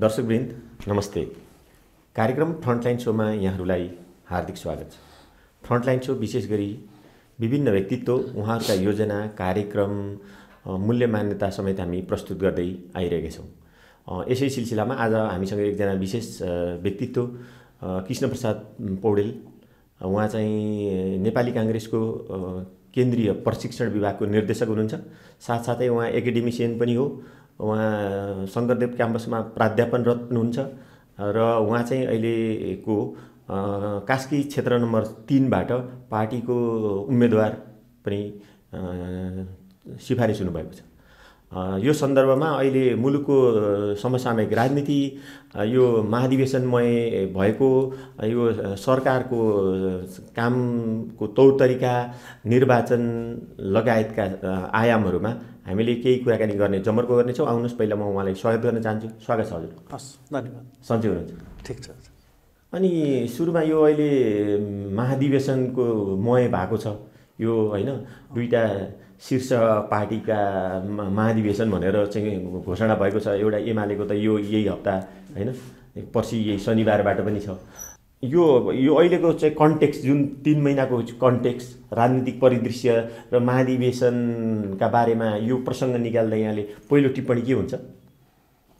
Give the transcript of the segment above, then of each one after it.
दर्शकवृन्द नमस्ते। कार्यक्रम फ्रन्टलाइन शोमा यहाँहरूलाई हार्दिक स्वागत छ। फ्रन्टलाइन शो विशेष गरी विभिन्न व्यक्तित्व, उहाँहरूका योजना, कार्यक्रम, मूल्य मान्यता समेत हामी प्रस्तुत गर्दै आइरहेका छौँ। यसै सिलसिलामा आज हामीसँग एकजना विशेष व्यक्तित्व कृष्णप्रसाद पौडेल, उहाँ चाहिँ नेपाली काङ्ग्रेसको केन्द्रीय प्रशिक्षण विभागको निर्देशक हुनुहुन्छ। साथसाथै उहाँ एकाडेमिसियन पनि हो। उहाँ शङ्करदेव क्याम्पसमा प्राध्यापनरत हुनुहुन्छ र उहाँ चाहिँ अहिलेको कास्की क्षेत्र नम्बर 3बाट पार्टीको उम्मेदवार पनि सिफारिस हुनुभएको छ। यो सन्दर्भमा अहिले मुलुकको समसामयिक राजनीति, यो महाधिवेशनमय भएको यो सरकारको कामको तौर तरिका, निर्वाचन लगायतका आयामहरूमा हामीले केही कुराकानी गर्ने जमर्को गर्नेछौँ। आउनुहोस्, पहिला म उहाँलाई स्वागत गर्न चाहन्छु। स्वागत छ हजुर। हस्, धन्यवाद। सन्चै हुनुहुन्छ? ठिक छ। अनि सुरुमा यो अहिले महाधिवेशनको मय भएको छ यो, होइन? दुईटा शीर्ष पार्टीका महाधिवेशन भनेर चाहिँ घोषणा भएको छ। एउटा एमालेको त यही हप्ता, होइन, पर्सि यही शनिबारबाट पनि छ। यो अहिलेको चाहिँ कन्टेक्स्ट, जुन 3 महिनाको कन्टेक्स्ट, राजनीतिक परिदृश्य र महाधिवेशनका बारेमा यो प्रसङ्ग निकाल्दा यहाँले पहिलो टिप्पणी के हुन्छ?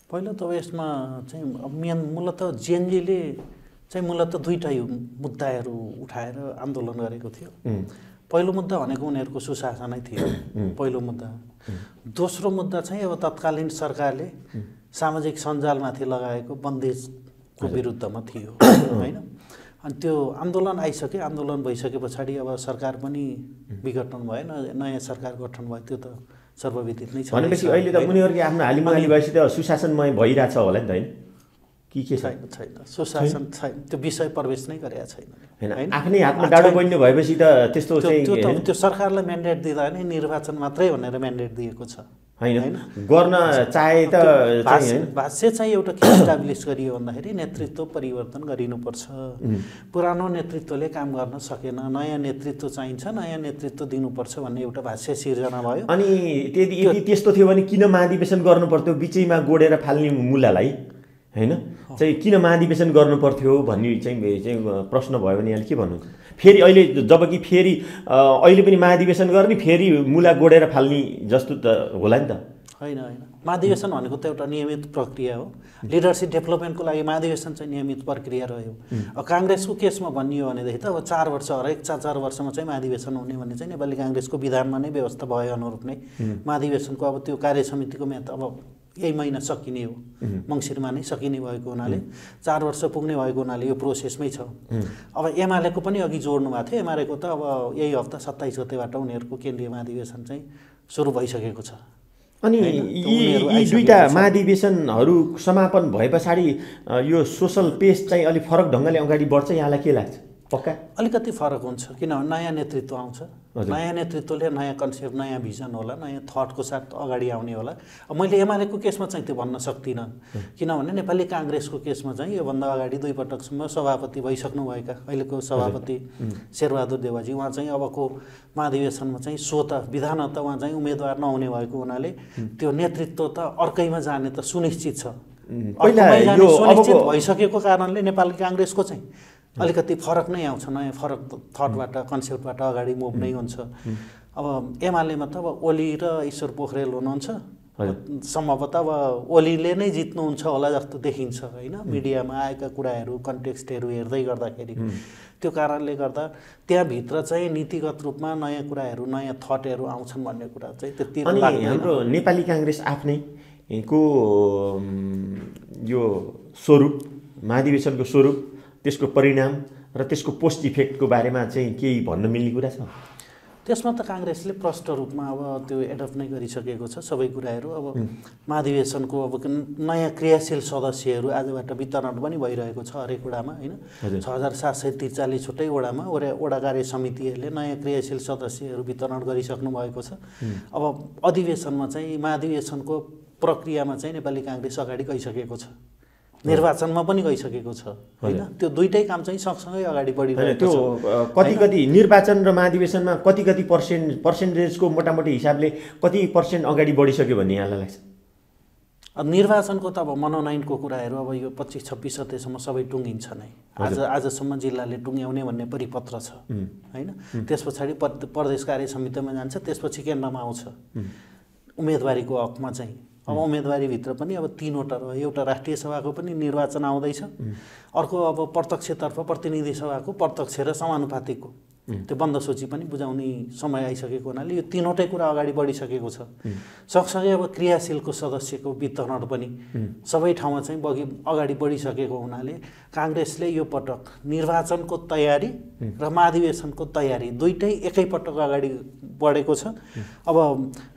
पहिलो त यसमा चाहिँ मूलत जेएनजीले चाहिँ मूलत दुईटा मुद्दाहरू उठाएर आन्दोलन गरेको थियो। पहिलो मुद्दा भनेको उनीहरूको सुशासनै थियो, पहिलो मुद्दा। दोस्रो मुद्दा चाहिँ अब तत्कालीन सरकारले सामाजिक सञ्जालमाथि लगाएको बन्देजको विरुद्धमा थियो, होइन? अनि त्यो आन्दोलन आइसक्यो। आन्दोलन भइसके पछाडि अब सरकार पनि विघटन भयो, नयाँ सरकार गठन भयो। त्यो त सर्वविदित नै छ। भनेपछि अहिले त उनीहरूले आफ्नो हालिमाली भएपछि त सुशासनमय भइरहेछ होला नि त, होइन? के छैन? सुशासन छैन, त्यो विषय प्रवेश नै गरेका छैन, होइन? आफ्नै हातमा डाडो बन्ने भएपछि त त्यस्तो चाहिँ त्यो सरकारलाई म्यान्डेट दिँदा नै निर्वाचन मात्रै भनेर म्यान्डेट दिएको छ, होइन? गर्न चाहे त भाष्य चाहिँ एउटा के इस्टाब्लिस गरियो भन्दाखेरि नेतृत्व परिवर्तन गरिनुपर्छ। पुरानो नेतृत्वले काम गर्न सकेन, नयाँ नेतृत्व चाहिन्छ, नयाँ नेतृत्व दिनुपर्छ भन्ने एउटा भाष्य सिर्जना भयो। अनि यदि त्यस्तो थियो भने किन महाधिवेशन गर्नु पर्थ्यो? बिचैमा गोडेर फाल्ने मुलालाई, होइन, चाहिँ किन महाधिवेशन गर्नु पर्थ्यो भन्ने चाहिँ प्रश्न भयो भने यहाँले के भन्नुहुन्छ? फेरि अहिले जबकि फेरि अहिले पनि महाधिवेशन गर्ने, फेरि मुला गोडेर फाल्ने जस्तो त होला नि त? होइन, महाधिवेशन भनेको त एउटा नियमित प्रक्रिया हो। लिडरसिप डेभलपमेन्टको लागि महाधिवेशन चाहिँ नियमित प्रक्रिया रह्यो। अब काङ्ग्रेसको केसमा भनियो भनेदेखि त अब 4 वर्ष, हरेक 4 वर्षमा चाहिँ महाधिवेशन हुने भन्ने चाहिँ नेपाली काङ्ग्रेसको विधानमा नै व्यवस्था भए अनुरूप नै महाधिवेशनको अब त्यो कार्य समितिको म्याद अब यही महिना सकिने हो, मङ्सिरमा नै सकिने भएको हुनाले 4 वर्ष पुग्ने भएको हुनाले यो प्रोसेसमै छ। अब एमालेको पनि अघि जोड्नु भएको थियो। एमालेको त अब यही हप्ता 27 गतेबाट उनीहरूको केन्द्रीय महाधिवेशन चाहिँ सुरु भइसकेको छ। अनि यी दुईटा महाधिवेशनहरू समापन भए पछाडि यो सोसल पेस चाहिँ अलिक फरक ढङ्गले अगाडि बढ्छ, यहाँलाई के लाग्छ? पक्का अलिकति फरक हुन्छ, किनभने नयाँ नेतृत्व आउँछ। नयाँ नेतृत्वले नयाँ कन्सेप्ट, नयाँ भिजन होला, नयाँ थटको साथ अगाडि आउने होला। अब मैले एमालेको केसमा चाहिँ त्यो भन्न सक्दिनँ, किनभने नेपाली काङ्ग्रेसको केसमा चाहिँ योभन्दा अगाडि 2 पटकसम्म सभापति भइसक्नुभएका अहिलेको सभापति शेरबहादुर देवाजी, उहाँ चाहिँ अबको महाधिवेशनमा चाहिँ स्वतः विधानत उहाँ चाहिँ उम्मेदवार नहुने भएको हुनाले त्यो नेतृत्व त अर्कैमा जाने त सुनिश्चित छ। सुनिश्चित भइसकेको कारणले नेपाली काङ्ग्रेसको चाहिँ अलिकति फरक नै आउँछ, नयाँ फरक थटबाट, कन्सेप्टबाट अगाडि मुभ नै हुन्छ। अब एमालेमा त अब ओली र ईश्वर पोखरेल हुनुहुन्छ, सम्भवतः अब ओलीले नै जित्नुहुन्छ होला जस्तो देखिन्छ, होइन? मिडियामा आएका कुराहरू, कन्टेक्स्टहरू हेर्दै गर्दाखेरि त्यो कारणले गर्दा त्यहाँभित्र चाहिँ नीतिगत रूपमा नयाँ कुराहरू, नयाँ थटहरू आउँछन् भन्ने कुरा चाहिँ त्यति लाग्दैन। हाम्रो नेपाली काङ्ग्रेस आफ्नै को यो स्वरूप, महाधिवेशनको स्वरूप, त्यसको परिणाम र त्यसको पोस्ट इफेक्टको बारेमा चाहिँ केही भन्न मिल्ने कुरा छ? त्यसमा त काङ्ग्रेसले प्रष्ट रूपमा अब त्यो एडप्ट नै गरिसकेको छ सबै कुराहरू। अब महाधिवेशनको अब नयाँ क्रियाशील सदस्यहरू आजबाट वितरण पनि भइरहेको छ हरेक वडामा, होइन? 6743 छुट्टै वडामा वडा कार्य समितिहरूले नयाँ क्रियाशील सदस्यहरू वितरण गरिसक्नु भएको छ। अब अधिवेशनमा चाहिँ महाधिवेशनको प्रक्रियामा चाहिँ नेपाली काङ्ग्रेस अगाडि गइसकेको छ, निर्वाचनमा पनि गइसकेको छ, होइन? त्यो दुईटै काम चाहिँ सँगसँगै अगाडि बढिरहेको छ। त्यो कति निर्वाचन र महाधिवेशनमा कति पर्सेन्टेजको मोटामोटी हिसाबले कति % अगाडि बढिसक्यो भन्ने यहाँलाई लाग्छ? निर्वाचनको त अब मनोनयनको कुराहरू अब यो 25-26 गतेसम्म सबै टुङ्गिन्छ नै। आजसम्म जिल्लाले टुङ्ग्याउने भन्ने परिपत्र छ होइन। त्यस पछाडि प्रदेश कार्य समितिमा जान्छ, त्यसपछि केन्द्रमा आउँछ उम्मेदवारीको हकमा चाहिँ। अब उम्मेदवारीभित्र पनि अब 3वटा रह्यो, एउटा राष्ट्रिय सभाको पनि निर्वाचन आउँदैछ, अर्को अब प्रत्यक्षतर्फ प्रतिनिधि सभाको प्रत्यक्ष र समानुपातिकको त्यो बन्द सूची पनि बुझाउने समय आइसकेको हुनाले यो 3वटै कुरा अगाडि बढिसकेको छ। सँगसँगै अब क्रियाशीलको सदस्यको वितरण पनि सबै ठाउँमा चाहिँ अगाडि बढिसकेको हुनाले काङ्ग्रेसले यो पटक निर्वाचनको तयारी र महाधिवेशनको तयारी दुईटै एकैपटक अगाडि बढेको छ। अब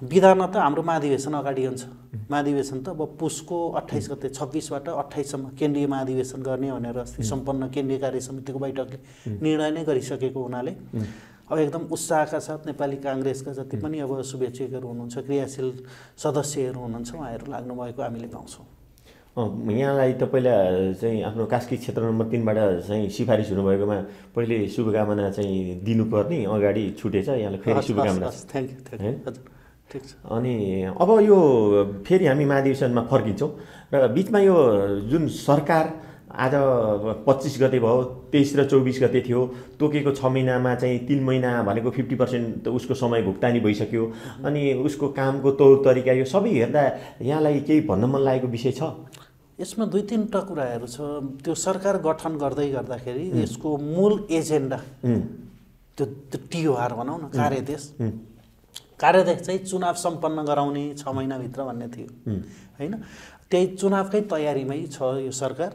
विधानमा त हाम्रो महाधिवेशन अगाडि हुन्छ, महाधिवेशन त अब पुसको 28 गते 26बाट 28सम्म केन्द्रीय महाधिवेशन गर्ने भनेर अस्ति सम्पन्न केन्द्रीय कार्य समितिको बैठकले निर्णय नै गरिसकेको हुनाले अब एकदम उत्साहका साथ नेपाली काङ्ग्रेसका जति पनि अब शुभेच्छुकहरू हुनुहुन्छ, क्रियाशील सदस्यहरू हुनुहुन्छ, उहाँहरू लाग्नुभएको हामीले पाउँछौँ। यहाँलाई त पहिला चाहिँ आफ्नो कास्की क्षेत्र नम्बर 3बाट चाहिँ सिफारिस हुनुभएकोमा पहिले शुभकामना चाहिँ दिनुपर्ने, अगाडि छुटेछ, यहाँलाई फेरि शुभकामना। Thank you. ठिक छ। अनि अब यो फेरि हामी महाधिवेशनमा फर्किन्छौँ र बिचमा यो जुन सरकार आज 25 गते भयो, 23 र 24 गते थियो, तोकेको 6 महिनामा चाहिँ 3 महिना भनेको 50% उसको समय भुक्तानी भइसक्यो। अनि उसको कामको तौर तरिका यो सबै हेर्दा यहाँलाई केही भन्न मन लागेको विषय छ? यसमा 2-3 कुराहरू छ। त्यो सरकार गठन गर्दै गर्दाखेरि यसको मूल एजेन्डा त्यो टिओआर भनौँ न, कार्यदेश चाहिँ चुनाव सम्पन्न गराउने 6 महिनाभित्र भन्ने थियो होइन। त्यही चुनावकै तयारीमै छ यो सरकार।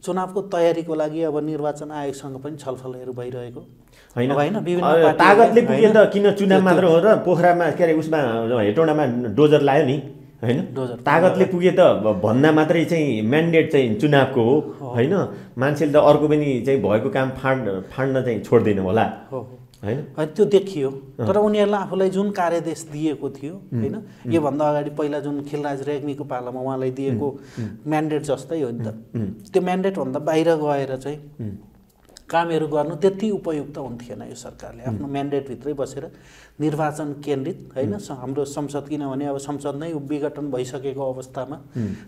चुनावको तयारीको लागि अब निर्वाचन आयोगसँग पनि छलफलहरू भइरहेको होइन। विभिन्न तागतले पुगे त किन चुनाव मात्र हो र पोखरामा के अरे उसमा हेटौँडामा डोजर लायो नि होइन। तागतले पुगे त भन्दा मात्रै चाहिँ म्यान्डेट चाहिँ चुनावको हो होइन। मान्छेले त अर्को पनि चाहिँ भएको काम फाड्न चाहिँ छोड्दैन होला होइन। त्यो देखियो, तर उनीहरूलाई आफूलाई जुन कार्यदेश दिएको थियो होइन, योभन्दा अगाडि पहिला जुन खिलराज रेग्मीको पालामा उहाँलाई दिएको म्यान्डेट जस्तै हो नि त। त्यो म्यान्डेटभन्दा बाहिर गएर चाहिँ कामहरू गर्नु त्यति उपयुक्त हुन्थेन यो सरकारले। आफ्नो म्यान्डेटभित्रै बसेर निर्वाचन केन्द्रित होइन, हाम्रो संसद किनभने अब संसद नै विघटन भइसकेको अवस्थामा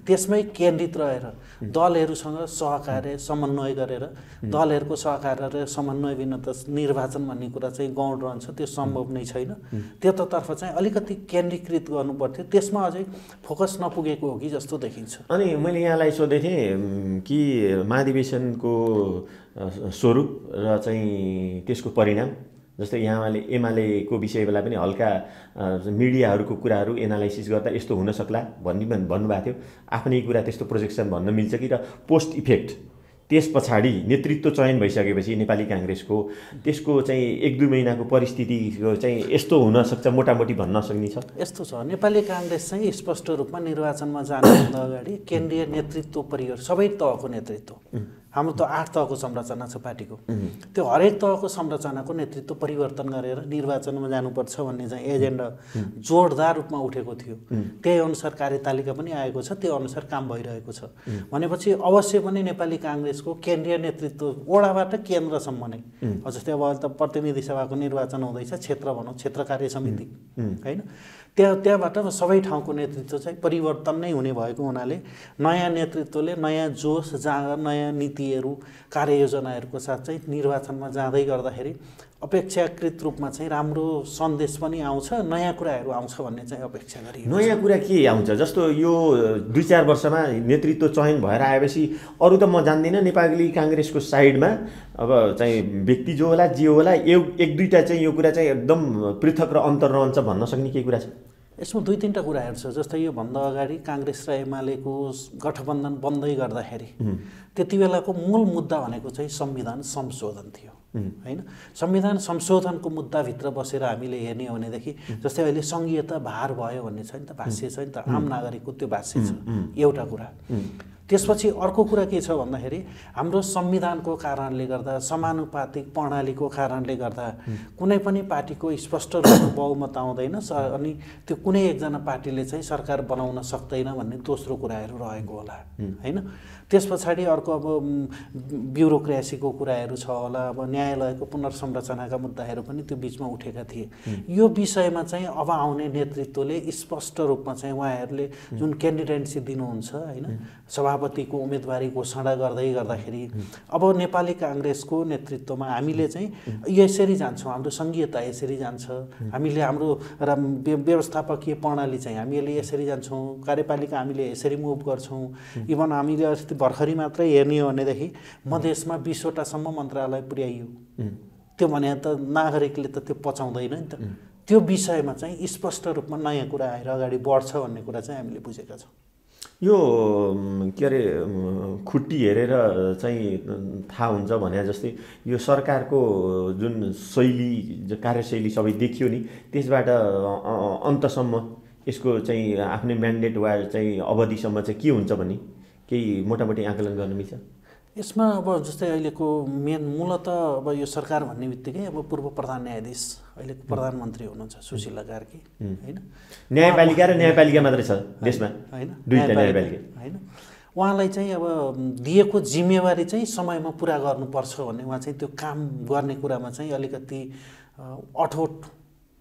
त्यसमै केन्द्रित रहेर दलहरूसँग सहकार्य समन्वय गरेर दलहरूको सहकार्य र समन्वय बिना त निर्वाचन भन्ने कुरा चाहिँ गौण रहन्छ, त्यो सम्भव नै छैन। त्यतातर्फ चाहिँ अलिकति केन्द्रीकृत गर्नुपर्थ्यो, त्यसमा अझै फोकस नपुगेको हो कि जस्तो देखिन्छ। अनि मैले यहाँलाई सोधेको थिएँ कि महाधिवेशनको स्वरूप र चाहिँ त्यसको परिणाम, जस्तै यहाँले एमालेको विषयलाई पनि हल्का मिडियाहरूको कुराहरू एनालाइसिस गर्दा यस्तो हुन सक्ला भन्नुभएको थियो। आफ्नै कुरा त्यस्तो प्रोजेक्सन भन्न मिल्छ कि र पोस्ट इफेक्ट त्यस पछाडि नेतृत्व चयन भइसकेपछि नेपाली काङ्ग्रेसको त्यसको चाहिँ 1-2 महिनाको परिस्थितिको चाहिँ यस्तो हुनसक्छ मोटामोटी भन्न सकिन्छ? यस्तो छ, नेपाली काङ्ग्रेस चाहिँ स्पष्ट रूपमा निर्वाचनमा जानुभन्दा अगाडि केन्द्रीय नेतृत्व परिवार सबै तहको नेतृत्व, हाम्रो त 8 तहको संरचना छ पार्टीको, त्यो हरेक तहको संरचनाको नेतृत्व परिवर्तन गरेर निर्वाचनमा जानुपर्छ भन्ने चाहिँ एजेन्डा जोडदार रूपमा उठेको थियो। त्यही अनुसार कार्यतालिका पनि आएको छ, त्यो अनुसार काम भइरहेको छ। भनेपछि अवश्य पनि नेपाली काङ्ग्रेसको केन्द्रीय नेतृत्व वडाबाट केन्द्रसम्म नै, जस्तै अब त प्रतिनिधि सभाको निर्वाचन हुँदैछ, क्षेत्र भनौँ क्षेत्र कार्य समिति होइन, त्यहाँबाट सबै ठाउँको नेतृत्व चाहिँ परिवर्तन नै हुने भएको हुनाले नयाँ नेतृत्वले नयाँ जोस जाँगर नयाँ नीतिहरू कार्ययोजनाहरूको साथ चाहिँ निर्वाचनमा जाँदै गर्दाखेरि अपेक्षाकृत रूपमा चाहिँ राम्रो सन्देश पनि आउँछ, नयाँ कुराहरू आउँछ भन्ने चाहिँ अपेक्षा गरियो। नयाँ कुरा के आउँछ? जस्तो यो 2-4 वर्षमा नेतृत्व चयन भएर आएपछि अरू त म जान्दिनँ, नेपाली काङ्ग्रेसको साइडमा अब चाहिँ व्यक्ति जो होला जे होला 1-2टा चाहिँ यो कुरा चाहिँ एकदम पृथक र अन्तर रहन्छ भन्न सक्ने केही कुरा छ? यसमा 2-3टा कुराहरू छ। जस्तै यो भन्दा अगाडि काङ्ग्रेस र एमालेको गठबन्धन बन्दै गर्दाखेरि त्यति बेलाको मूल मुद्दा भनेको चाहिँ संविधान संशोधन थियो होइन। संविधान संशोधनको मुद्दाभित्र बसेर हामीले हेर्ने हो भनेदेखि जस्तै अहिले सङ्घीयता भार भयो भन्ने छ नि त, भाष्य छ नि त, आम नागरिकको त्यो भाष्य छ एउटा कुरा। त्यसपछि अर्को कुरा के छ भन्दाखेरि हाम्रो संविधानको कारणले गर्दा समानुपातिक प्रणालीको कारणले गर्दा कुनै पनि पार्टीको स्पष्ट रूपमा बहुमत आउँदैन अनि त्यो कुनै एकजना पार्टीले चाहिँ सरकार बनाउन सक्दैन भन्ने दोस्रो कुराहरू रहेको होला हैन। त्यस पछाडि अर्को अब ब्युरोक्रेसीको कुराहरू छ होला, अब न्यायालयको पुनर्संरचनाका मुद्दाहरू पनि त्यो बिचमा उठेका थिए। यो विषयमा चाहिँ अब आउने नेतृत्वले स्पष्ट रूपमा चाहिँ उहाँहरूले जुन क्यान्डिडेटसी दिनुहुन्छ हैन, सभापतिको उम्मेदवारी घोषणा गर्दाखेरि अब नेपाली कांग्रेसको नेतृत्वमा हामीले चाहिँ यसरी जान्छौँ, हाम्रो संघीयता यसरी जान्छ, हामीले हाम्रो व्यवस्थापकीय प्रणाली चाहिँ हामीले यसरी जान्छौँ, कार्यपालिका हामीले यसरी मुभ गर्छौँ। इभन हामीले अस्ति भर्खरै मात्रै हेर्ने हो भनेदेखि मधेसमा 20 वटासम्म मन्त्रालय पुर्याइयो। त्यो भने त नागरिकले त त्यो पचाउँदैन नि त। त्यो विषयमा चाहिँ स्पष्ट रूपमा नयाँ कुरा आएर अगाडि बढ्छ भन्ने कुरा चाहिँ हामीले बुझेका छौँ। यो के अरे खुट्टी हेरेर चाहिँ थाहा हुन्छ भने जस्तै यो सरकारको जुन शैली कार्यशैली सबै देखियो नि, त्यसबाट अन्तसम्म यसको चाहिँ आफ्नै म्यान्डेट वा चाहिँ अवधिसम्म चाहिँ के हुन्छ भने केही मोटामोटी आकलन गर्न मिल्छ? यसमा अब जस्तै अहिलेको मूलत अब यो सरकार भन्ने बित्तिकै अब पूर्व प्रधान न्यायाधीश अहिलेको प्रधानमन्त्री हुनुहुन्छ सुशीला कार्की हैन। न्यायपालिका र न्यायपालिका मात्रै छ देशमा हैन, दुईटा न्यायपालिका हैन। उहाँलाई चाहिँ अब दिएको जिम्मेवारी चाहिँ समयमा पुरा गर्नुपर्छ भन्ने उहाँ चाहिँ त्यो काम गर्ने कुरामा चाहिँ अलिकति अठोट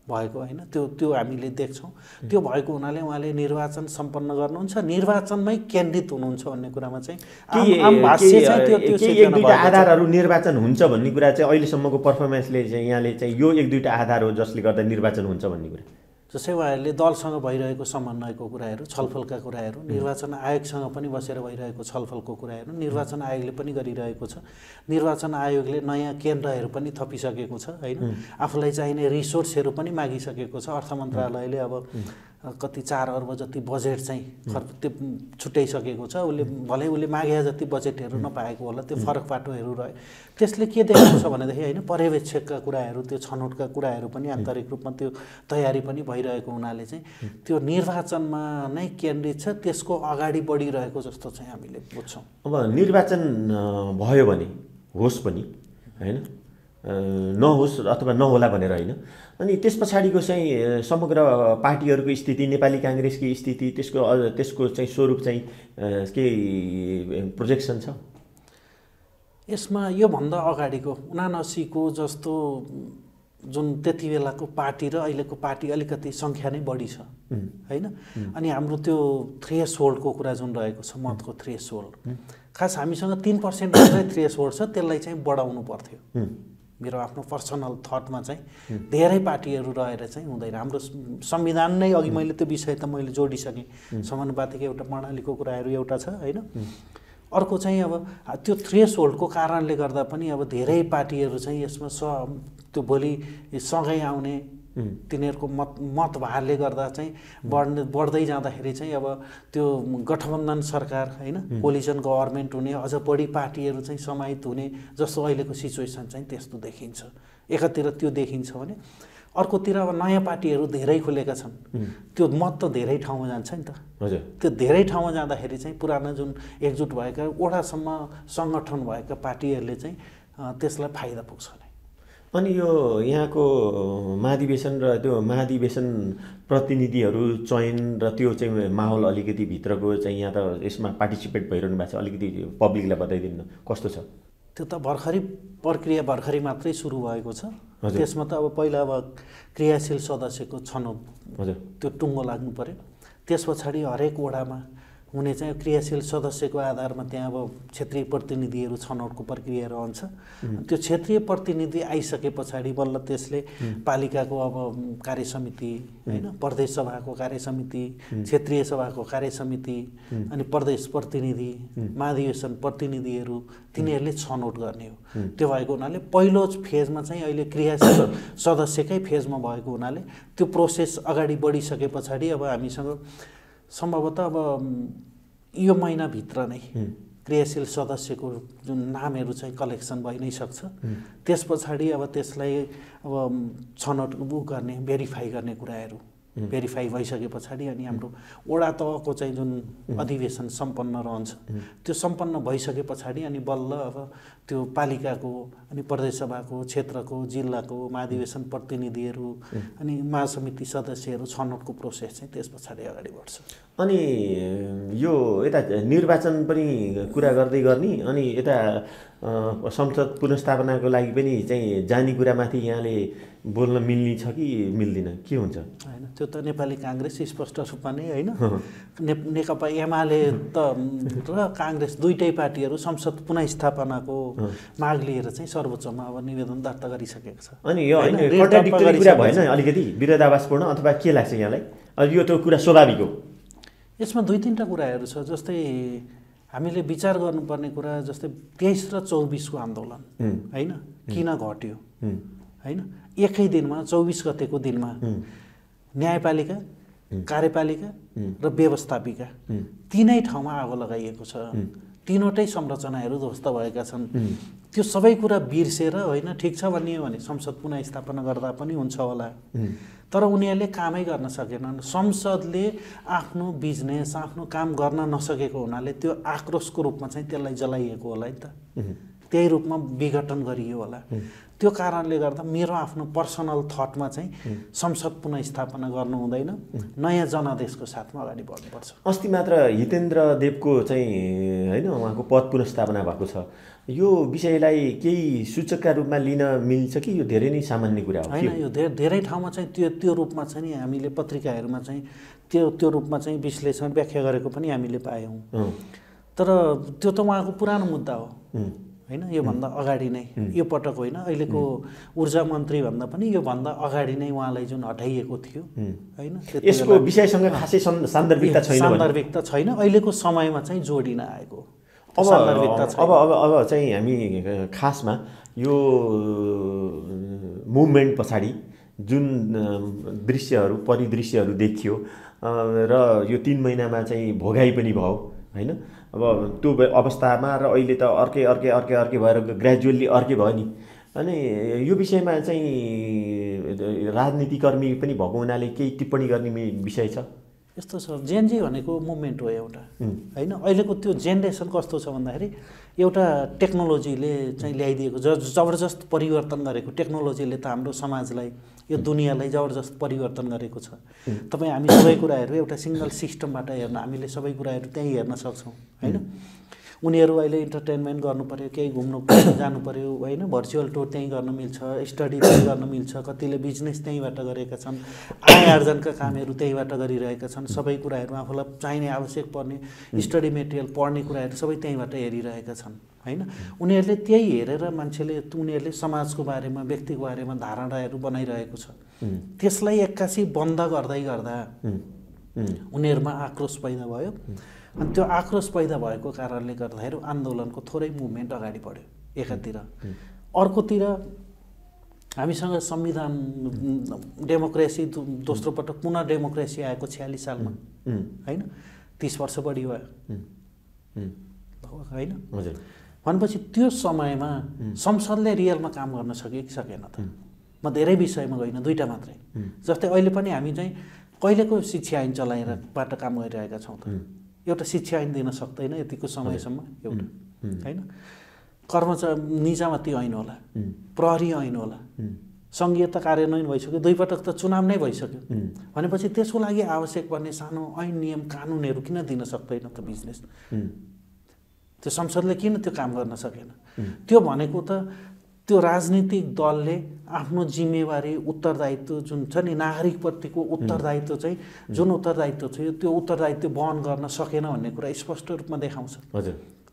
भएको हैन, त्यो हामीले देख्छौँ। त्यो भएको हुनाले उहाँले निर्वाचन सम्पन्न गर्नुहुन्छ, निर्वाचनमै केन्द्रित हुनुहुन्छ भन्ने कुरामा चाहिँ आम भाष्य चाहिँ त्यो एक दुईटा आधारहरू निर्वाचन हुन्छ भन्ने कुरा चाहिँ अहिलेसम्मको पर्फर्मेन्सले चाहिँ यहाँले चाहिँ यो एक दुईटा आधार हो जसले गर्दा निर्वाचन हुन्छ भन्ने कुरा, जस्तै उहाँहरूले दलसँग भइरहेको समन्वयको कुराहरू, छलफलका कुराहरू, निर्वाचन आयोगसँग पनि बसेर भइरहेको छलफलको कुराहरू निर्वाचन आयोगले पनि गरिरहेको छ। निर्वाचन आयोगले नयाँ केन्द्रहरू पनि थपिसकेको छ हैन, आफूलाई चाहिने रिसोर्सहरू पनि मागिसकेको छ। अर्थ मन्त्रालयले अब कति 4 अर्ब जति बजेट चाहिँ त्यो छुट्याइसकेको छ। भलै उसले मागे जति बजेटहरू नपाएको होला, त्यो फरक बाटोहरू रह्यो। त्यसले के देखाएको छ भनेदेखि हैन, पर्यवेक्षकका कुराहरू, त्यो छनौटका कुराहरू पनि आन्तरिक रूपमा त्यो तयारी पनि भइरहेको हुनाले चाहिँ त्यो निर्वाचनमा नै केन्द्रित छ, त्यसको अगाडि बढिरहेको जस्तो चाहिँ हामीले बुझ्छौँ। अब निर्वाचन भयो भने होस् पनि हैन, नहोस् अथवा नहोला भनेर होइन, अनि त्यस पछाडिको चाहिँ समग्र पार्टीहरूको स्थिति, नेपाली कांग्रेसकी स्थिति, त्यसको चाहिँ स्वरूप चाहिँ के प्रोजेक्सन छ यसमा? योभन्दा अगाडिको 79 को जस्तो जुन त्यति बेलाको पार्टी र अहिलेको पार्टी अलिकति सङ्ख्या नै बढी छ हैन। अनि हाम्रो त्यो थ्रेसहोल्डको कुरा जुन रहेको छ, मतको थ्रेसहोल्ड, खास हामीसँग 3% मात्रै थ्रेसहोल्ड छ, त्यसलाई चाहिँ बढाउनु पर्थ्यो। मेरो आफ्नो पर्सनल थटमा चाहिँ धेरै पार्टीहरू रहेर चाहिँ हुँदैन। हाम्रो संविधान नै, अघि मैले त्यो विषय त मैले जोडिसकेँ, समानुपातिक एउटा प्रणालीको कुराहरू एउटा छ हैन। अर्को चाहिँ अब त्यो थ्रेसहोल्डको कारणले गर्दा पनि अब धेरै पार्टीहरू चाहिँ यसमा त्यो भोलि सँगै आउने तिनीहरूको मत भारले गर्दा चाहिँ बढ्दै जाँदाखेरि चाहिँ अब त्यो गठबन्धन सरकार हैन, कोलिजन गभर्नमेन्ट हुने, अझ बढी पार्टीहरू चाहिँ समाहित हुने जस्तो अहिलेको सिचुएसन चाहिँ त्यस्तो देखिन्छ। एकातिर त्यो देखिन्छ भने अर्कोतिर अब नयाँ पार्टीहरू धेरै खुलेका छन्, त्यो मत त धेरै ठाउँमा जान्छ नि त। हजुर, त्यो धेरै ठाउँमा जाँदाखेरि चाहिँ पुराना जुन एकजुट भएका वडासम्म सङ्गठन भएका पार्टीहरूले चाहिँ त्यसलाई फाइदा पुग्छ। अनि यो यहाँको महाधिवेशन र त्यो महाधिवेशन प्रतिनिधिहरू चयन र त्यो चाहिँ माहौल अलिकति भित्रको चाहिँ यहाँ त यसमा पार्टिसिपेट भइरहनु भएको छ, अलिकति पब्लिकलाई बताइदिनु न कस्तो छ? त्यो त प्रक्रिया भर्खरै मात्रै सुरु भएको छ। त्यसमा त अब पहिला अब क्रियाशील सदस्यको छनौट, हजुर, त्यो टुङ्गो लाग्नु पर्यो। त्यस पछाडि हरेक वडामा हुने चाहिँ क्रियाशील सदस्यको आधारमा त्यहाँ अब क्षेत्रीय प्रतिनिधिहरू छनौटको प्रक्रिया रहन्छ। त्यो क्षेत्रीय प्रतिनिधि आइसके पछाडि बल्ल त्यसले पालिकाको अब कार्यसमिति हैन, प्रदेश सभाको कार्यसमिति, क्षेत्रीय सभाको कार्यसमिति, अनि प्रदेश प्रतिनिधि, महाधिवेशन प्रतिनिधिहरू, तिनीहरूले छनौट गर्ने हो। त्यो भएको हुनाले पहिलो फेजमा चाहिँ अहिले क्रियाशील सदस्यकै फेजमा भएको हुनाले त्यो प्रोसेस अगाडि बढिसके पछाडि अब हामीसँग सम्भवतः अब यो महिनाभित्र नै क्रियाशील सदस्यको जुन नामहरू चाहिँ कलेक्सन भइ नै सक्छ। त्यस पछाडि अब त्यसलाई अब छनौट गर्ने, भेरिफाई गर्ने कुराहरू भेरिफाई भइसके पछाडि अनि हाम्रो वडा तहको चाहिँ जुन अधिवेशन सम्पन्न रहन्छ त्यो सम्पन्न भइसके पछाडि अनि बल्ल अब त्यो पालिकाको अनि प्रदेशसभाको क्षेत्रको जिल्लाको महाधिवेशन प्रतिनिधिहरू अनि महासमिति सदस्यहरू छनौटको प्रोसेस चाहिँ त्यस पछाडि अगाडि बढ्छ। अनि यो यता निर्वाचन पनि कुरा गर्दै गर्ने अनि यता संसद पुनर्स्थापनाको लागि पनि चाहिँ जाने कुरामाथि यहाँले बोल्न मिल्ने छ कि मिल्दैन, के हुन्छ? होइन, त्यो त नेपाली काङ्ग्रेस स्पष्ट रूपमा नै होइन, नेकपा एमाले त र काङ्ग्रेस दुईटै पार्टीहरू संसद पुनर्स्थापनाको माग लिएर चाहिँ सर्वोच्चमा अब निवेदन दर्ता गरिसकेको छ। अनि यो होइन कन्ट्राडिक्टरी कुरा भएन, अलिकति विरोधाभासपूर्ण अथवा के लाग्छ यहाँलाई? यो त कुरा स्वाभाविक हो। यसमा दुई तीनवटा कुराहरू छ, जस्तै हामीले विचार गर्नुपर्ने कुरा जस्तै 23 र 24 को आन्दोलन होइन किन घट्यो होइन, एकै दिनमा 24 गतेको दिनमा न्यायपालिका, कार्यपालिका र व्यवस्थापिका तीनै ठाउँमा आगो लगाइएको छ, तीनवटै संरचनाहरू ध्वस्त भएका छन्। त्यो सबै कुरा बिर्सेर होइन ठिक छ भन्ने हो भने संसद पुनर्स्थापना गर्दा पनि हुन्छ होला, तर उनीहरूले कामै गर्न सकेनन्। संसदले आफ्नो बिजनेस आफ्नो काम गर्न नसकेको हुनाले त्यो आक्रोशको रूपमा चाहिँ त्यसलाई जलाइएको होला नि त, त्यही रूपमा विघटन गरियो होला। त्यो कारणले गर्दा मेरो आफ्नो पर्सनल थटमा चाहिँ संसद पुनर्स्थापना गर्नु हुँदैन, नयाँ जनादेशको साथमा अगाडि बढ्नुपर्छ। अस्ति मात्र हितेन्द्र देवको चाहिँ होइन उहाँको पद पुनर्स्थापना भएको छ, यो विषयलाई केही सूचकका रूपमा लिन मिल्छ कि यो धेरै नै सामान्य कुरा हो? होइन, यो धेरै ठाउँमा चाहिँ त्यो रूपमा चाहिँ नि हामीले पत्रिकाहरूमा चाहिँ त्यो रूपमा चाहिँ विश्लेषण व्याख्या गरेको पनि हामीले पायौँ, तर त्यो त उहाँको पुरानो मुद्दा हो होइन, योभन्दा अगाडि नै, यो पटक होइन, अहिलेको ऊर्जा मन्त्री भन्दा पनि योभन्दा अगाडि नै उहाँलाई जुन हटाइएको थियो होइन, यसको विषयसँग खासै सान्दर्भिकता छैन, अहिलेको समयमा चाहिँ जोडिन आएको। अब चाहिँ हामी खासमा यो मुभमेन्ट पछाडि जुन दृश्यहरू परिदृश्यहरू देखियो र यो 3 महिनामा चाहिँ भोगाइ पनि भयो होइन, अब त्यो अवस्थामा र अहिले त अर्कै भएर ग्रेजुअल्ली अर्कै भयो नि। अनि यो विषयमा चाहिँ राजनीतिकर्मी पनि भएको हुनाले केही टिप्पणी गर्ने विषय छ? यस्तो छ, जेनजी भनेको मुभमेन्ट हो एउटा होइन, अहिलेको त्यो जेनेरेसन कस्तो छ भन्दाखेरि एउटा टेक्नोलोजीले चाहिँ ल्याइदिएको जबरजस्त परिवर्तन गरेको, टेक्नोलोजीले त हाम्रो समाजलाई यो दुनियाँलाई जबरजस्त परिवर्तन गरेको छ। तपाईँ हामी सबै कुराहरू एउटा सिङ्गल सिस्टमबाट हेर्न, हामीले सबै कुराहरू त्यहीँ हेर्न सक्छौँ होइन। उनीहरू अहिले इन्टरटेनमेन्ट गर्नु पऱ्यो, केही घुम्नु जानु पऱ्यो होइन, भर्चुअल टुर त्यहीँ गर्न मिल्छ, स्टडी त्यहीँ गर्न मिल्छ, कतिले बिजनेस त्यहीँबाट गरेका छन्, आय आर्जनका कामहरू त्यहीँबाट गरिरहेका छन्, सबै कुराहरू आफूलाई चाहिने आवश्यक पर्ने स्टडी मेटेरियल पढ्ने कुराहरू सबै त्यहीँबाट हेरिरहेका छन् होइन। उनीहरूले त्यही हेरेर मान्छेले उनीहरूले समाजको बारेमा व्यक्तिको बारेमा धारणाहरू बनाइरहेको छ, त्यसलाई एक्कासी बन्द गर्दै गर्दा उनीहरूमा आक्रोश पैदा भयो। अनि त्यो आक्रोश पैदा भएको कारणले गर्दाखेरि आन्दोलनको थोरै मुभमेन्ट अगाडि बढ्यो एकातिर। अर्कोतिर हामीसँग संविधान डेमोक्रेसी दोस्रो पटक पुनः डेमोक्रेसी आएको 46 सालमा होइन, 30 वर्ष बढी भयो होइन। भनेपछि त्यो समयमा संसदले रियलमा काम गर्न सक्यो कि सकेन त? म धेरै विषयमा गइनँ, दुईवटा मात्रै। जस्तै अहिले पनि हामी चाहिँ कहिलेको शिक्षा ऐन चलाइरबाट काम गरिरहेका छौँ त? एउटा शिक्षा ऐन दिन सक्दैन यतिको समयसम्म एउटा होइन, निजामती ऐन होला, प्रहरी ऐन होला, सङ्घीयता कार्यान्वयन भइसक्यो, 2 पटक त चुनाव नै भइसक्यो। भनेपछि त्यसको लागि आवश्यक पर्ने सानो ऐन नियम कानुनहरू किन दिन सक्दैन त बिजनेस? त्यो संसदले किन त्यो काम गर्न सकेन? त्यो भनेको त त्यो राजनीतिक दलले आफ्नो जिम्मेवारी उत्तरदायित्व जुन छ नि, नागरिकप्रतिको उत्तरदायित्व चाहिँ जुन उत्तरदायित्व छ त्यो उत्तरदायित्व वहन गर्न सकेन भन्ने कुरा स्पष्ट रूपमा देखाउँछ।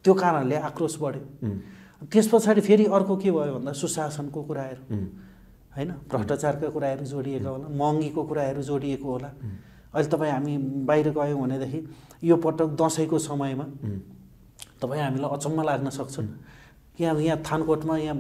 त्यो कारणले आक्रोश बढ्यो। त्यस पछाडि फेरि अर्को के भयो भन्दा सुशासनको कुराहरू होइन, भ्रष्टाचारका कुराहरू जोडिएका होला, महँगीको कुराहरू जोडिएको होला। अहिले तपाईँ हामी बाहिर गयौँ भनेदेखि यो पटक दसैँको समयमा तपाईँ हामीलाई अचम्म लाग्न सक्छ, यहाँ थानकोटमा यहाँ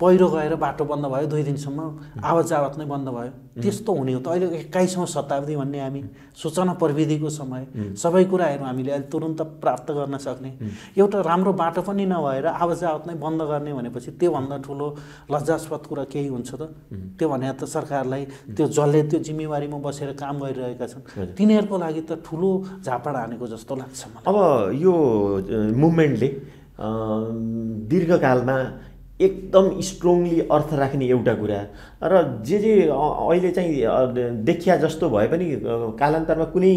पहिरो गएर बाटो बन्द भयो 2 दिनसम्म आवाज जावत नै बन्द भयो। त्यस्तो हुने हो त अहिले 21औं शताब्दी भन्ने हामी सूचना प्रविधिको समय सबै कुराहरू हामीले अहिले तुरुन्त प्राप्त गर्न सक्ने एउटा राम्रो बाटो पनि नभएर आवाज जावत नै बन्द गर्ने भनेपछि त्योभन्दा ठुलो लज्जास्पद कुरा केही हुन्छ त? त्यो भने त सरकारलाई त्यो जसले त्यो जिम्मेवारीमा बसेर काम गरिरहेका छन् तिनीहरूको लागि त ठुलो झापड हानेको जस्तो लाग्छ मलाई। अब यो मुभमेन्टले दीर्घकालमा एकदम स्ट्रङली अर्थ राख्ने एउटा कुरा र जे अहिले चाहिँ देखिया जस्तो भए पनि कालान्तरमा कुनै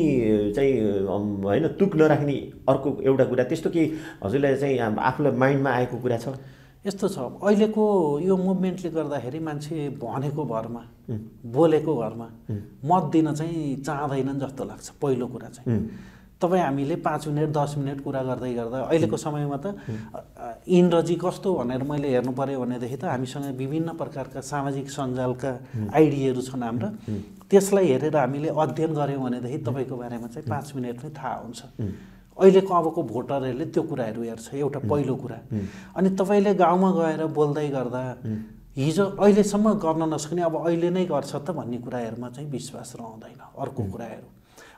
चाहिँ हैन तुक नराख्ने अर्को एउटा कुरा त्यस्तो के हजुरलाई चाहिँ आफूलाई माइन्डमा आएको कुरा छ? यस्तो छ अहिलेको यो मुभमेन्टले गर्दाखेरि मान्छे भनेको भरमा बोलेको भरमा मत दिन चाहिँ चाहँदैनन् जस्तो लाग्छ। पहिलो कुरा चाहिँ तपाईँ हामीले 5 मिनट 10 मिनट कुरा गर्दै गर्दा अहिलेको समयमा त इन्द्रजी कस्तो भनेर मैले हेर्नु पर्यो भनेदेखि त हामीसँग विभिन्न प्रकारका सामाजिक सञ्जालका आइडियाहरू छन् हाम्रा। त्यसलाई हेरेर हामीले अध्ययन गऱ्यौँ भनेदेखि तपाईँको बारेमा चाहिँ 5 मिनटमै थाहा हुन्छ। अहिलेको अबको भोटरहरूले त्यो कुराहरू हेर्छ एउटा पहिलो कुरा। अनि तपाईँले गाउँमा गएर बोल्दै गर्दा हिजो अहिलेसम्म गर्न नसक्ने अब अहिले नै गर्छ त भन्ने कुराहरूमा चाहिँ विश्वास रहँदैन। अर्को कुराहरू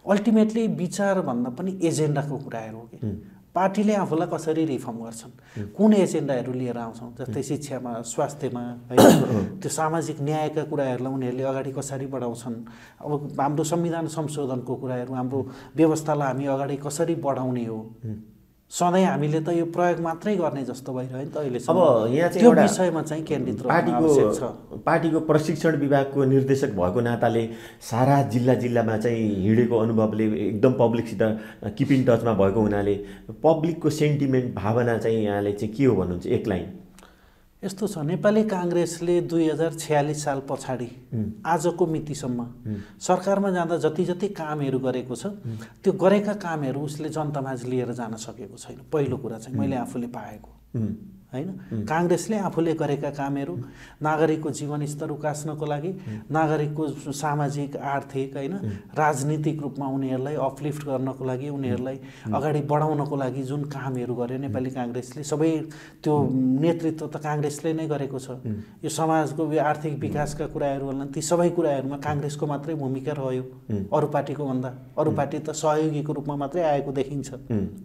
अल्टिमेटली विचार भन्दा पनि एजेन्डाको कुराहरू हो कि पार्टीले आफूलाई कसरी रिफर्म गर्छन्, कुन एजेन्डाहरू लिएर आउँछन्, जस्तै शिक्षामा, स्वास्थ्यमा, त्यो सामाजिक न्यायका कुराहरूलाई उनीहरूले अगाडि कसरी बढाउँछन्। अब हाम्रो संविधान संशोधनको कुराहरू, हाम्रो व्यवस्थालाई हामी अगाडि कसरी बढाउने हो। सधैँ हामीले त यो प्रयोग मात्रै गर्ने जस्तो भइरह्यो नि त अहिलेसम्म। अब यहाँ चाहिँ त्यो विषयमा चाहिँ केन्द्रित रहनु आवश्यक छ। पार्टीको प्रशिक्षण विभागको निर्देशक भएको नाताले सारा जिल्लामा चाहिँ हिँडेको अनुभवले एकदम पब्लिकसित किप इन टचमा भएको हुनाले पब्लिकको सेन्टिमेन्ट भावना चाहिँ यहाँले चाहिँ के हो भन्नुहुन्छ एक लाइन? यस्तो छ नेपाली काङ्ग्रेसले 2046 साल पछाडि आजको मितिसम्म सरकारमा जाँदा जति जति कामहरू गरेको छ त्यो गरेका कामहरू उसले जनतामाझ लिएर जान सकेको छैन। पहिलो कुरा चाहिँ मैले आफूले पाएको हैन। काङ्ग्रेसले आफूले गरेका कामहरू नागरिकको जीवनस्तर उकास्नको लागि, नागरिकको सामाजिक आर्थिक हैन राजनीतिक रूपमा उनीहरूलाई अपलिफ्ट गर्नको लागि, उनीहरूलाई अगाडि बढाउनको लागि जुन कामहरू गर्यो नेपाली काङ्ग्रेसले, सबै त्यो नेतृत्व त काङ्ग्रेसले नै गरेको छ। यो समाजको आर्थिक विकासका कुराहरू होला ती सबै कुराहरूमा काङ्ग्रेसको मात्रै भूमिका रह्यो अरू पार्टीको भन्दा। अरू पार्टी त सहयोगीको रूपमा मात्रै आएको देखिन्छ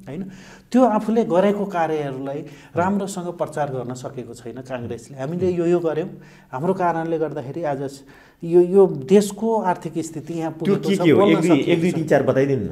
हैन। त्यो आफूले गरेको कार्यहरूलाई राम्रोसँग प्रचार गर्न सकेको छैन काङ्ग्रेसले। हामीले यो गऱ्यौँ, हाम्रो कारणले गर्दाखेरि आज यो देशको आर्थिक स्थिति यहाँ पुगेको छ। एक दुई तीन चार बताइदिनु न।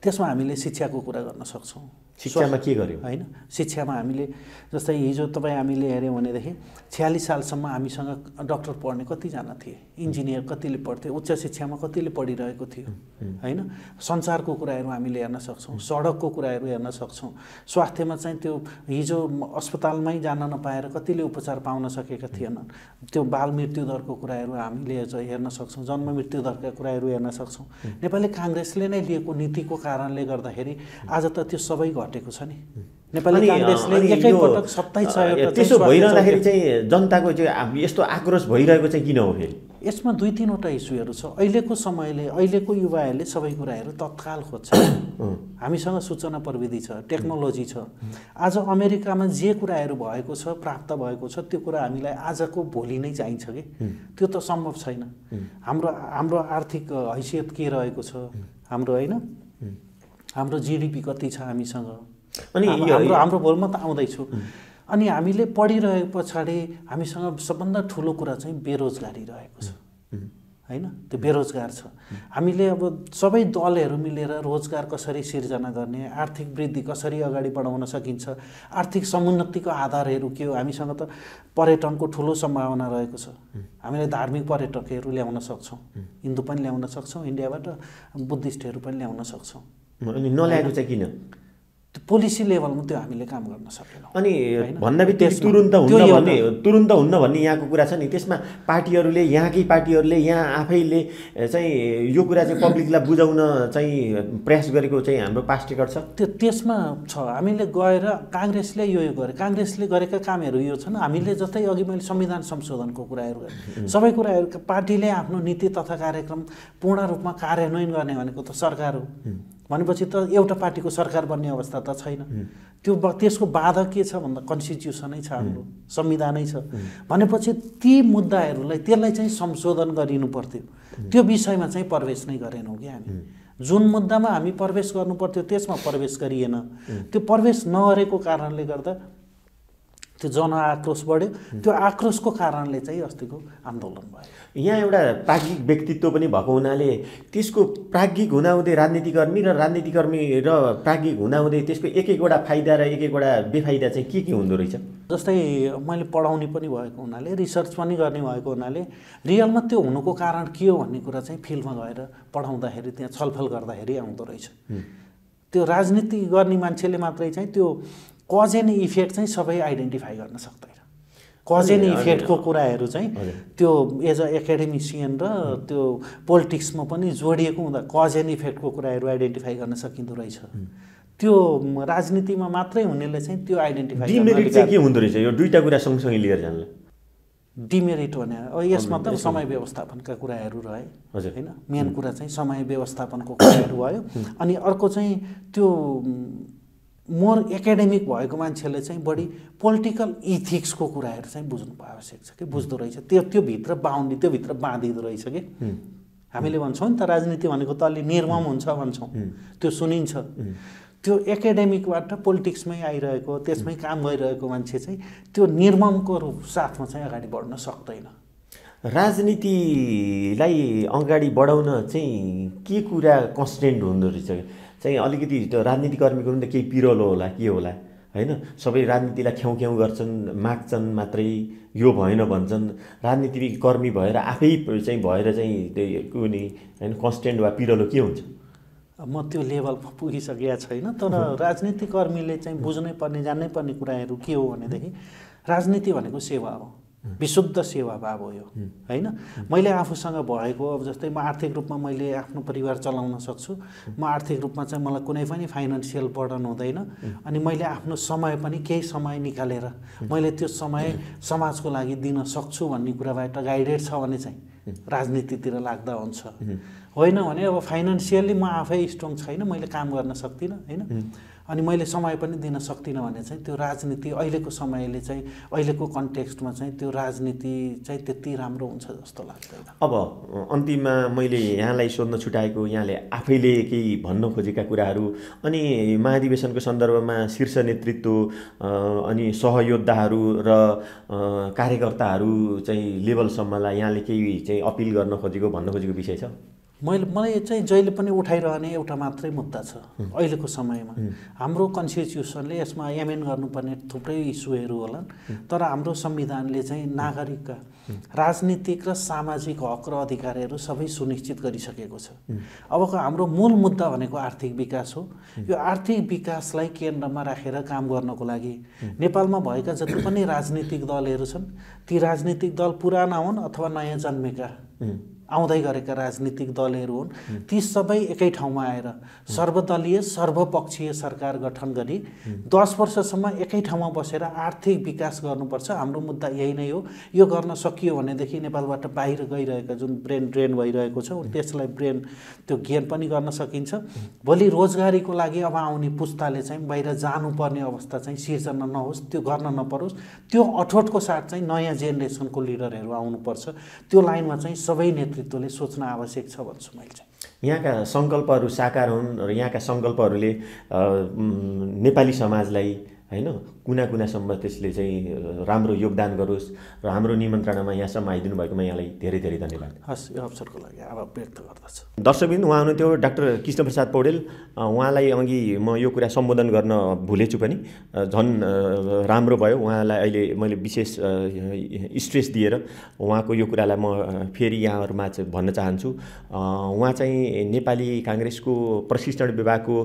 त्यसमा हामीले शिक्षाको कुरा गर्न सक्छौँ। शिक्षामा के गर्यो हैन? शिक्षामा हामीले जस्तै हिजो तपाईँ हामीले हेऱ्यौँ भनेदेखि 46 सालसम्म हामीसँग डाक्टर पढ्ने कतिजना थिए, इन्जिनियर कतिले पढ्थे, उच्च शिक्षामा कतिले पढिरहेको थियो हैन। सञ्चारको कुराहरू हामीले हेर्न सक्छौँ, सडकको कुराहरू हेर्न सक्छौँ, स्वास्थ्यमा चाहिँ त्यो हिजो अस्पतालमै जान नपाएर कतिले उपचार पाउन सकेका थिएनन्। त्यो बाल मृत्यु दरको कुराहरू हामीले हेर्न सक्छौँ, जन्म मृत्यु दरका कुराहरू हेर्न सक्छौँ। नेपाली काङ्ग्रेसले नै लिएको नीतिको कारणले गर्दाखेरि आज त त्यो सबै घटेको छ नि। नेपाली काङ्ग्रेसले एकैपटक 2700 त्यसो भइरहँदाखेरि चाहिँ जनताको चाहिँ यस्तो आक्रोश भइरहेको चाहिँ किन हो फेरि? यसमा 2-3वटा इस्युहरू छ। अहिलेको समयले, अहिलेको युवाहरूले सबै कुराहरू तत्काल खोज्छ। हामीसँग सूचना प्रविधि छ, टेक्नोलोजी छ। आज अमेरिकामा जे कुराहरू भएको छ, प्राप्त भएको छ, त्यो कुरा हामीलाई आजको भोलि नै चाहिन्छ कि त्यो त सम्भव छैन। हाम्रो आर्थिक हैसियत के रहेको छ, हाम्रो हैन, हाम्रो जिडिपी कति छ हामीसँग, अनि हाम्रो भोलमा त आउँदैछु। अनि हामीले पढिरहे पछाडि हामीसँग सबभन्दा ठुलो कुरा चाहिँ बेरोजगारी रहेको छ हैन। त्यो बेरोजगार छ। हामीले अब सबै दलहरू मिलेर रोजगार कसरी सिर्जना गर्ने, आर्थिक वृद्धि कसरी अगाडि बढाउन सकिन्छ, आर्थिक समुन्नतिको आधारहरू के हो। हामीसँग त पर्यटनको ठुलो सम्भावना रहेको छ। हामीले धार्मिक पर्यटकहरू ल्याउन सक्छौँ, हिन्दू पनि ल्याउन सक्छौँ इन्डियाबाट, बुद्धिस्टहरू पनि ल्याउन सक्छौँ। अनि नल्याएको चाहिँ किन? पोलिसी लेभलमा त्यो हामीले काम गर्न सकेनौँ। अनि भन्दा बित्तिकै तुरुन्त हुन्न भन्ने यहाँको कुरा छ नि। त्यसमा पार्टीहरूले, यहाँकै पार्टीहरूले यहाँ आफैले चाहिँ यो कुरा चाहिँ पब्लिकलाई बुझाउन चाहिँ प्रयास गरेको चाहिँ हाम्रो पास्ट रेकर्ड छ। त्यसमा छ। हामीले गएर काङ्ग्रेसले यो गरे, काङ्ग्रेसले गरेका कामहरू यो छन्। हामीले जस्तै अघि मैले संविधान संशोधनको कुराहरू गरेँ, सबै कुराहरू पार्टीले आफ्नो नीति तथा कार्यक्रम पूर्ण रूपमा कार्यान्वयन गर्ने भनेको त सरकार हो भनेपछि त एउटा पार्टीको सरकार बन्ने अवस्था त छैन। त्यसको बाधा के छ भन्दा कन्स्टिट्युसनै छ, हाम्रो संविधानै छ। भनेपछि ती मुद्दाहरूलाई त्यसलाई चाहिँ संशोधन गरिनु पर्थ्यो। त्यो विषयमा चाहिँ प्रवेश नै गरेनौँ कि हामी। जुन मुद्दामा हामी प्रवेश गर्नु पर्थ्यो त्यसमा प्रवेश गरिएन। त्यो प्रवेश नगरेको कारणले गर्दा त्यो जनआक्रोश बढ्यो। त्यो आक्रोशको कारणले चाहिँ अस्तिको आन्दोलन भयो। यहाँ एउटा प्राज्ञिक व्यक्तित्व पनि भएको हुनाले त्यसको प्राज्ञिक हुँदाहुँदै राजनीतिकर्मी र राजनीतिकर्मी र प्राज्ञिक हुँदाहुँदै त्यसको एक एकवटा फाइदा र एक एकवटा बेफाइदा चाहिँ के हुँदो रहेछ? जस्तै मैले पढाउने पनि भएको हुनाले, रिसर्च पनि गर्ने भएको हुनाले रियलमा त्यो हुनुको कारण के हो भन्ने कुरा चाहिँ फिल्डमा गएर पढाउँदाखेरि त्यहाँ छलफल गर्दाखेरि आउँदो रहेछ। त्यो राजनीति गर्ने मान्छेले मात्रै चाहिँ त्यो कज एन्ड इफेक्ट चाहिँ सबै आइडेन्टिफाई गर्न सक्दैन। कज एन्ड इफेक्टको कुराहरू चाहिँ त्यो एज अ एकाडेमिसियन र त्यो पोलिटिक्समा पनि जोडिएको हुँदा कज एन्ड इफेक्टको कुराहरू आइडेन्टिफाई गर्न सकिँदो रहेछ। त्यो राजनीतिमा मात्रै हुनेले चाहिँ त्यो आइडेन्टिफाई डिमेरिट चाहिँ के हुँदो रहेछ? यो दुईटा कुरा सँगसँगै लिएर जान्ला। डिमेरिट भने यसमा त समय व्यवस्थापनका कुराहरू रहे होइन। मेन कुरा चाहिँ समय व्यवस्थापनको कुराहरू भयो। अनि अर्को चाहिँ त्यो मोर एकाडेमिक भएको मान्छेले चाहिँ बढी पोलिटिकल इथिक्सको कुराहरू चाहिँ बुझ्नु आवश्यक छ कि बुझ्दो रहेछ। त्यो भित्र बाउन्डी, त्यो भित्र बाँधिदो रहेछ कि। हामीले भन्छौँ नि त राजनीति भनेको त अलि निर्मम हुन्छ भन्छौँ, त्यो सुनिन्छ। त्यो एकाडेमिकबाट पोलिटिक्समै आइरहेको, त्यसमै काम गरिरहेको मान्छे चाहिँ त्यो निर्ममको साथमा चाहिँ अगाडि बढ्न सक्दैन। राजनीतिलाई अगाडि बढाउन चाहिँ के कुरा कन्स्टेन्ट हुँदो रहेछ चाहिँ? अलिकति त्यो राजनीतिकर्मीको पनि त केही पिरोलो होला, के होला होइन? सबै राजनीतिलाई ख्याउ गर्छन्, माग्छन् मात्रै, यो भएन भन्छन्। राजनीतिकर्मी भएर आफै चाहिँ भएर चाहिँ त्यही कुनै होइन कन्स्टेन्ट वा पिरोलो के हुन्छ? म त्यो लेभलमा पुगिसकेका छैन। तर राजनीतिकर्मीले चाहिँ बुझ्नै पर्ने, जान्नै पर्ने कुराहरू के हो भनेदेखि राजनीति भनेको सेवा हो, विशुद्ध सेवा भाव हो यो होइन। मैले आफूसँग भएको, अब जस्तै म आर्थिक रूपमा मैले आफ्नो परिवार चलाउन सक्छु। म आर्थिक रूपमा चाहिँ मलाई कुनै पनि फाइनेन्सियल बर्डन हुँदैन। अनि मैले आफ्नो समय पनि केही समय निकालेर मैले त्यो समय समाजको लागि दिन सक्छु भन्ने कुराबाट गाइडेड छ भने चाहिँ राजनीतितिर लाग्दा हुन्छ। होइन भने अब फाइनेन्सियली म आफै स्ट्रङ छैन, मैले काम गर्न सक्दिनँ होइन, अनि मैले समय पनि दिन सक्दिनँ भने चाहिँ त्यो राजनीति अहिलेको समयले चाहिँ अहिलेको कन्टेक्स्टमा चाहिँ त्यो राजनीति चाहिँ त्यति राम्रो हुन्छ जस्तो लाग्दैन। अब अन्तिममा मैले यहाँलाई सोध्न छुटाएको, यहाँले आफैले केही भन्न खोजेका कुराहरू अनि महाधिवेशनको सन्दर्भमा शीर्ष नेतृत्व अनि सहयोद्धाहरू र कार्यकर्ताहरू चाहिँ लेभलसम्मलाई यहाँले केही चाहिँ अपिल गर्न खोजेको, भन्न खोजेको विषय छ? मलाई चाहिँ जहिले पनि उठाइरहने एउटा मात्रै मुद्दा छ अहिलेको समयमा। हाम्रो कन्स्टिट्युसनले यसमा एमेन्ड गर्नुपर्ने थुप्रै इस्युहरू होलान्, तर हाम्रो संविधानले चाहिँ नागरिकका राजनीतिक र सामाजिक हक र अधिकारहरू सबै सुनिश्चित गरिसकेको छ। अबको हाम्रो मूल मुद्दा भनेको आर्थिक विकास हो। यो आर्थिक विकासलाई केन्द्रमा राखेर काम गर्नको लागि नेपालमा भएका जति पनि राजनीतिक दलहरू छन्, ती राजनीतिक दल पुराना हुन् अथवा नयाँ जन्मेका आउँदै गरेका राजनीतिक दलहरू हुन्, ती सबै एकै ठाउँमा आएर सर्वदलीय सर्वपक्षीय सरकार गठन गरी 10 वर्षसम्म एकै ठाउँमा बसेर आर्थिक विकास गर्नुपर्छ। हाम्रो मुद्दा यही नै हो। यो गर्न सकियो भनेदेखि नेपालबाट बाहिर गइरहेका जुन ब्रेन ड्रेन भइरहेको छ त्यसलाई त्यो गेन पनि गर्न सकिन्छ। भोलि रोजगारीको लागि अब आउने पुस्ताले चाहिँ बाहिर जानुपर्ने अवस्था चाहिँ सिर्जना नहोस्, त्यो गर्न नपरोस्। त्यो अठोटको साथ चाहिँ नयाँ जेनेरेसनको लिडरहरू आउनुपर्छ। त्यो लाइनमा चाहिँ सबै नेतृत्वले सोच्न आवश्यक छ भन्छु मैले चाहिँ। यहाँका सङ्कल्पहरू साकार हुन् र यहाँका सङ्कल्पहरूले नेपाली समाजलाई हैन कुना कुनासम्म त्यसले चाहिँ राम्रो योगदान गरोस् र हाम्रो निमन्त्रणामा यहाँसम्म आइदिनु भएकोमा यहाँलाई धेरै धेरै धन्यवाद। हस्, यो अवसरको लागि आभार व्यक्त गर्दछु। दर्शकबिन, उहाँ हुनुहुन्थ्यो डाक्टर कृष्णप्रसाद पौडेल। उहाँलाई अघि म यो कुरा सम्बोधन गर्न भुलेछु पनि, झन् राम्रो भयो। उहाँलाई अहिले मैले विशेष स्ट्रेस दिएर उहाँको यो कुरालाई म फेरि यहाँहरूमा चाहिँ भन्न चाहन्छु। उहाँ चाहिँ नेपाली काङ्ग्रेसको प्रशिक्षण विभागको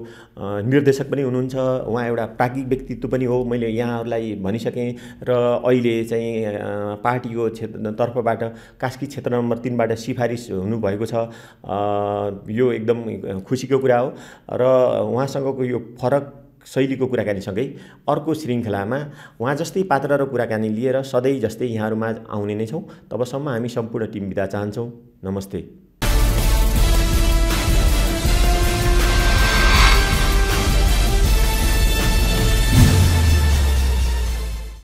निर्देशक पनि हुनुहुन्छ। उहाँ एउटा प्राज्ञिक व्यक्तित्व पनि हो, मैले यहाँहरूलाई भनिसकेँ। र अहिले चाहिँ पार्टीको तर्फबाट कास्की क्षेत्र नम्बर 3 बाट सिफारिस हुनुभएको छ। यो एकदम खुसीको कुरा हो। र उहाँसँगको यो फरक शैलीको कुराकानीसँगै अर्को श्रृङ्खलामा उहाँ जस्तै पात्र र कुराकानी लिएर सधैँ जस्तै यहाँहरूमा आउने नै छौँ। तबसम्म हामी सम्पूर्ण टिम बिदा चाहन्छौँ। नमस्ते।